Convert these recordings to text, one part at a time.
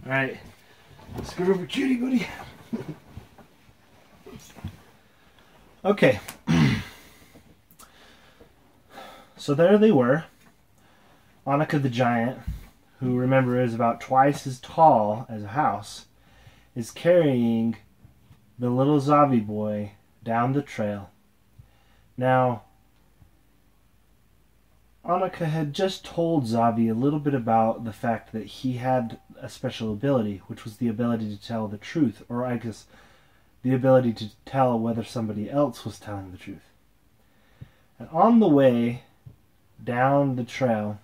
Alright, scoot over, cutie booty. Okay. So there they were. Anika the giant, who, remember, is about twice as tall as a house, is carrying the little Xavi boy down the trail. Now, Anika had just told Xavi a little bit about the fact that he had a special ability, which was the ability to tell the truth, or I guess the ability to tell whether somebody else was telling the truth. And on the way down the trail,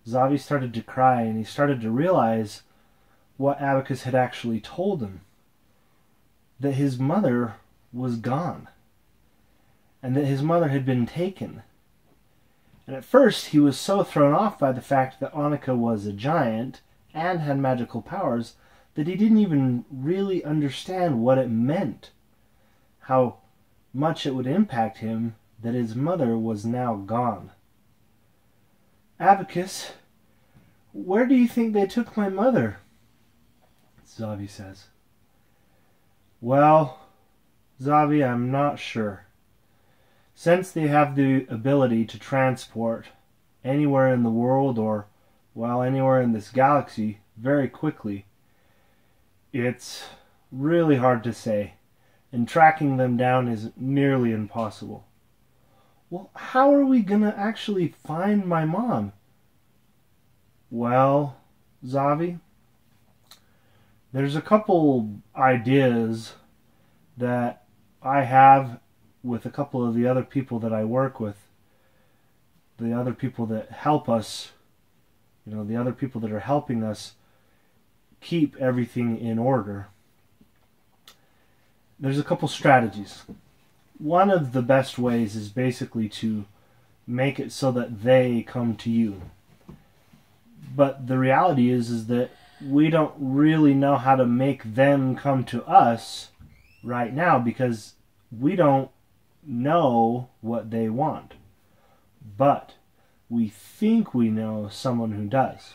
Xavi started to cry, and he started to realize what Abacus had actually told him. That his mother was gone. And that his mother had been taken. And at first he was so thrown off by the fact that Anika was a giant and had magical powers that he didn't even really understand what it meant. How much it would impact him that his mother was now gone. Abacus, where do you think they took my mother? Xavi says. Well, Xavi, I'm not sure. Since they have the ability to transport anywhere in the world or, well, anywhere in this galaxy very quickly, it's really hard to say, and tracking them down is nearly impossible. Well, how are we going to actually find my mom? Well, Xavi, there's a couple ideas that I have with a couple of the other people that I work with, the other people that help us, the other people that are helping us keep everything in order. There's a couple strategies. One of the best ways is basically to make it so that they come to you. But the reality is that we don't really know how to make them come to us right now because we don't know what they want. But we think we know someone who does.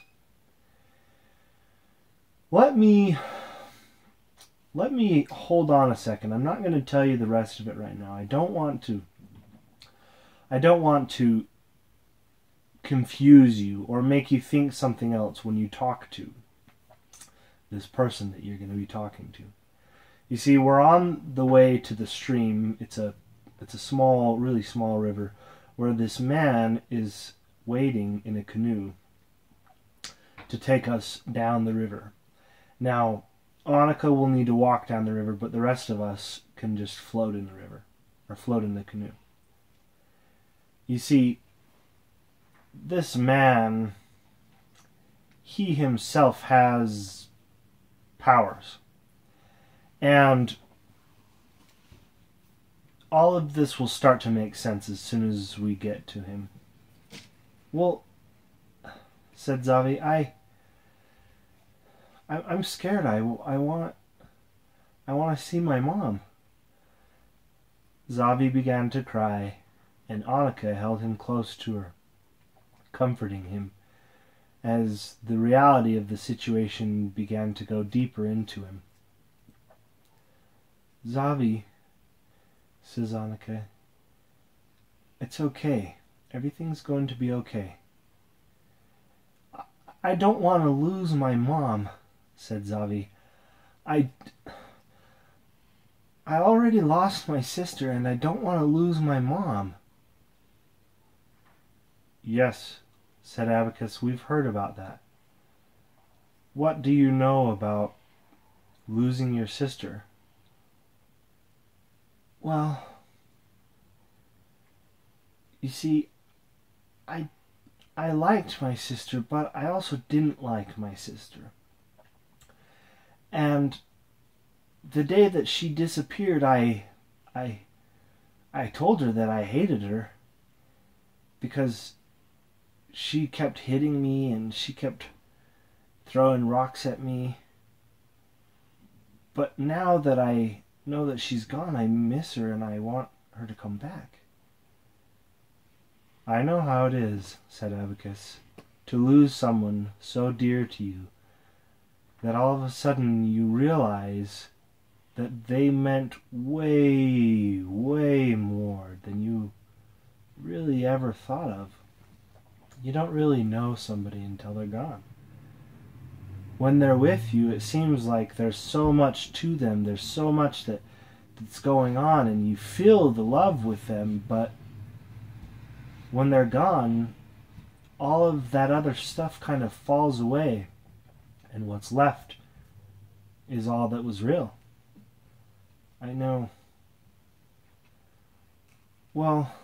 Let me hold on a second. I'm not going to tell you the rest of it right now. I don't want to confuse you or make you think something else when you talk to this person that you're going to be talking to. You see, we're on the way to the stream. It's a small, really small river where this man is waiting in a canoe to take us down the river. Now, Anika will need to walk down the river, but the rest of us can just float in the river, or float in the canoe. You see, this man, he himself has powers. And all of this will start to make sense as soon as we get to him. Well, said Xavi, I'm scared. I want to see my mom. Xavi began to cry, and Anika held him close to her, comforting him, as the reality of the situation began to go deeper into him. Xavi, says Anika, it's okay. Everything's going to be okay. I don't want to lose my mom, said Xavi. I already lost my sister, and I don't want to lose my mom. Yes, said Abacus, we've heard about that. What do you know about losing your sister? Well, you see, I liked my sister, but I also didn't like my sister. And the day that she disappeared, I told her that I hated her because she kept hitting me and she kept throwing rocks at me. But now that I know that she's gone, I miss her and I want her to come back. I know how it is, said Abacus, to lose someone so dear to you that all of a sudden you realize that they meant way, way more than you really ever thought of. You don't really know somebody until they're gone. When they're with you, it seems like there's so much to them, there's so much that's going on, and you feel the love with them, but when they're gone, all of that other stuff kind of falls away, and what's left is all that was real. I know. Well,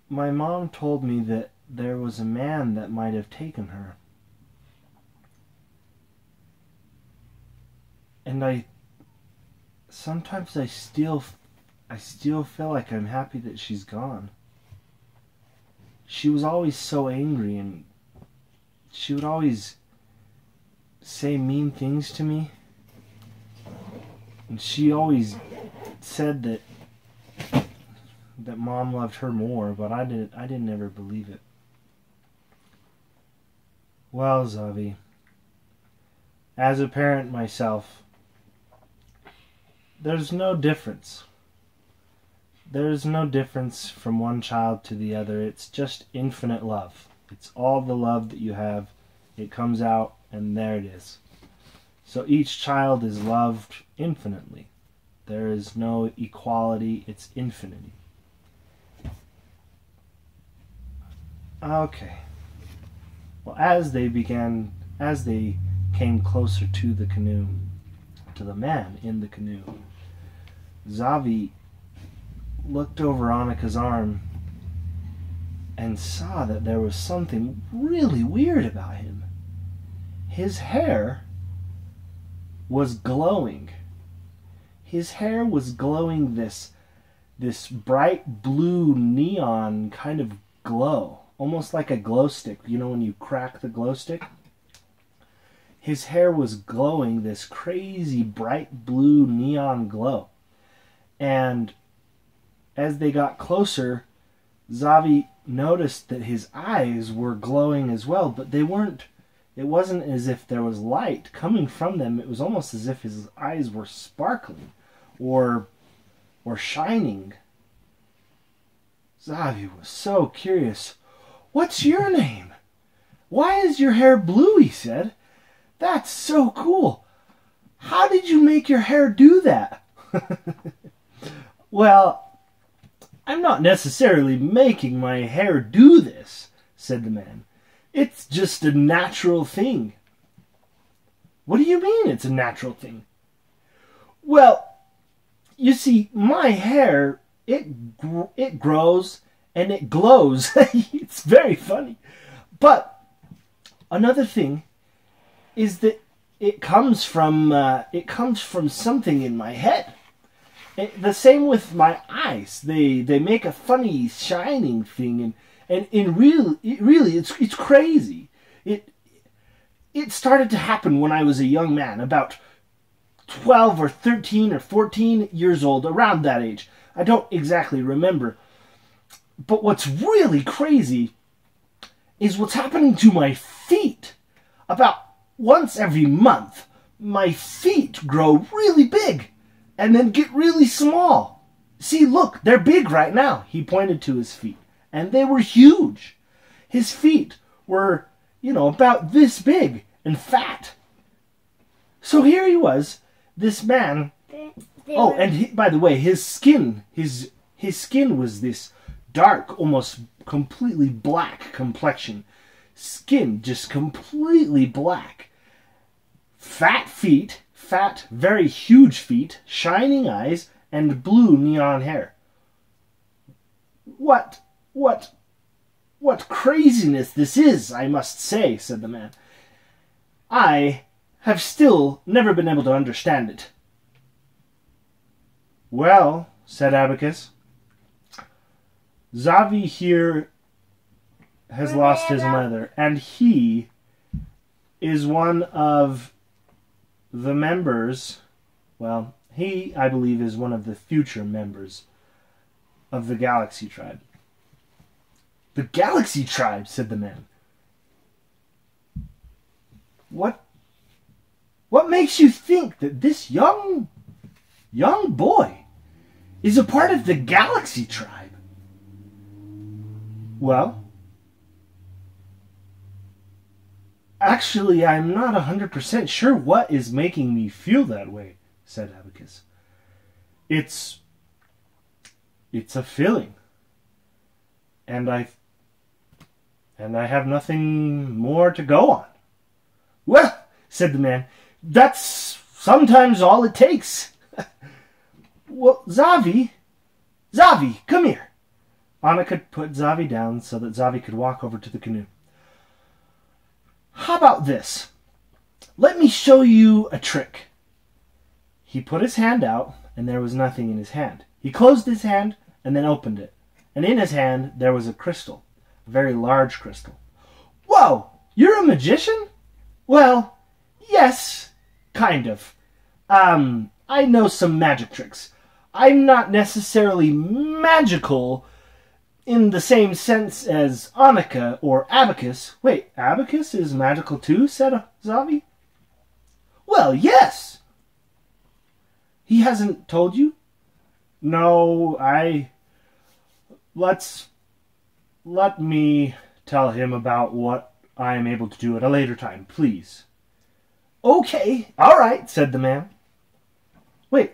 my mom told me that there was a man that might have taken her. And sometimes I still feel like I'm happy that she's gone. She was always so angry, and she would always say mean things to me. And she always said that Mom loved her more, but I didn't ever believe it. Well, Xavi, as a parent myself, there's no difference. There's no difference from one child to the other. It's just infinite love. It's all the love that you have. It comes out, and there it is. So each child is loved infinitely. There is no equality. It's infinity. Okay. Well, as they came closer to the canoe, to the man in the canoe, Xavi looked over Anika's arm and saw that there was something really weird about him. His hair was glowing. His hair was glowing this bright blue neon kind of glow. Almost like a glow stick. You know when you crack the glow stick? His hair was glowing this crazy bright blue neon glow. And as they got closer, Xavi noticed that his eyes were glowing as well, but they weren't. It wasn't as if there was light coming from them. It was almost as if his eyes were sparkling or shining. Xavi was so curious. "What's your name? Why is your hair blue?" he said. "That's so cool. How did you make your hair do that?" "Well, I'm not necessarily making my hair do this," said the man. "It's just a natural thing." "What do you mean it's a natural thing?" "Well, you see, my hair, it grows and it glows." It's very funny. But another thing is that it comes from something in my head. The same with my eyes. They make a funny shining thing, and really it's crazy. It started to happen when I was a young man, about 12 or 13 or 14 years old, around that age. I don't exactly remember. But what's really crazy is what's happening to my feet. About once every month, my feet grow really big and then get really small. See, look, they're big right now. He pointed to his feet, and they were huge. His feet were, about this big and fat. So here he was, this man. Oh, and by the way, his skin was this dark, almost completely black complexion. Skin just completely black. Fat feet, very huge feet, shining eyes, and blue neon hair. What craziness this is, I must say," said the man. "I have still never been able to understand it." "Well," said Abacus, "Xavi here has lost his mother, and he is one of the members, well, he, I believe, is one of the future members of the Galaxy Tribe." "The Galaxy Tribe," said the man. What makes you think that this young boy is a part of the Galaxy tribe? Well, actually, I'm not 100% sure what is making me feel that way, said Abacus. It's a feeling. And I have nothing more to go on. Well, said the man, that's sometimes all it takes. Well, Xavi, come here. Anika put Xavi down so that Xavi could walk over to the canoe. How about this? Let me show you a trick. He put his hand out, and there was nothing in his hand. He closed his hand and then opened it. And in his hand there was a crystal, a very large crystal. Whoa! You're a magician? Well, yes, kind of. I know some magic tricks. I'm not necessarily magical in the same sense as Anika or Abacus. Wait, Abacus is magical too, said Xavi. Well, yes. He hasn't told you? No, Let me tell him about what I am able to do at a later time, please. Okay, all right, said the man. Wait,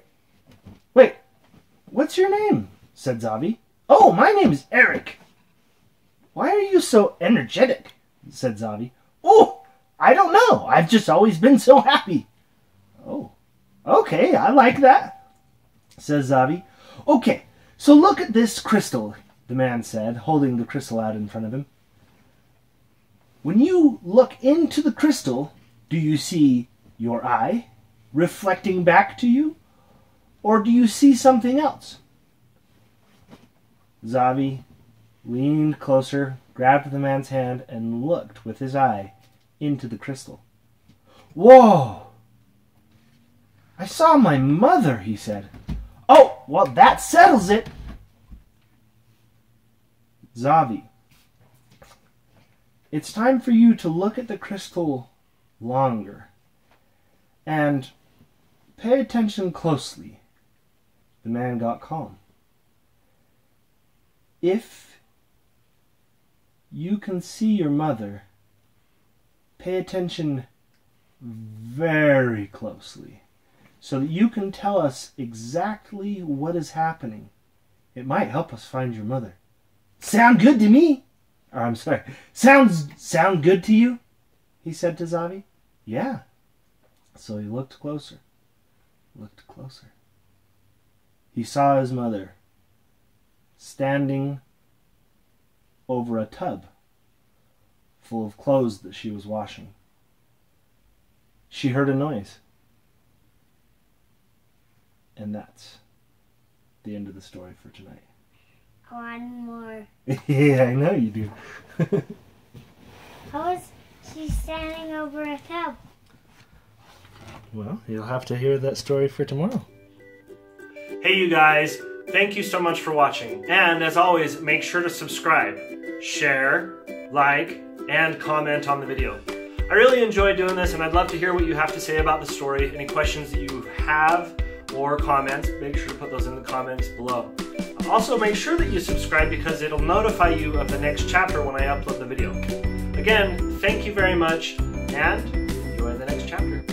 what's your name? Said Xavi. Oh, my name is Eric. Why are you so energetic? Said Xavi. Oh, I don't know. I've just always been so happy. Oh, okay, I like that, says Xavi. Okay, so look at this crystal, the man said, holding the crystal out in front of him. When you look into the crystal, do you see your eye reflecting back to you? Or do you see something else? Xavi leaned closer, grabbed the man's hand, and looked with his eye into the crystal. Whoa! I saw my mother, he said. Oh, well, that settles it. Xavi, it's time for you to look at the crystal longer and pay attention closely. The man got calm. If you can see your mother, pay attention very closely so that you can tell us exactly what is happening. It might help us find your mother. Sound good to me? Or I'm sorry. Sound good to you? He said to Xavi. Yeah. So he looked closer. Looked closer. He saw his mother standing over a tub full of clothes that she was washing. She heard a noise. And that's the end of the story for tonight. One more. Yeah, I know you do. How is she standing over a tub? Well, you'll have to hear that story for tomorrow. Hey you guys, thank you so much for watching. And as always, make sure to subscribe, share, like, and comment on the video. I really enjoy doing this and I'd love to hear what you have to say about the story. Any questions that you have or comments, make sure to put those in the comments below. Also, make sure that you subscribe because it'll notify you of the next chapter when I upload the video. Again, thank you very much and enjoy the next chapter.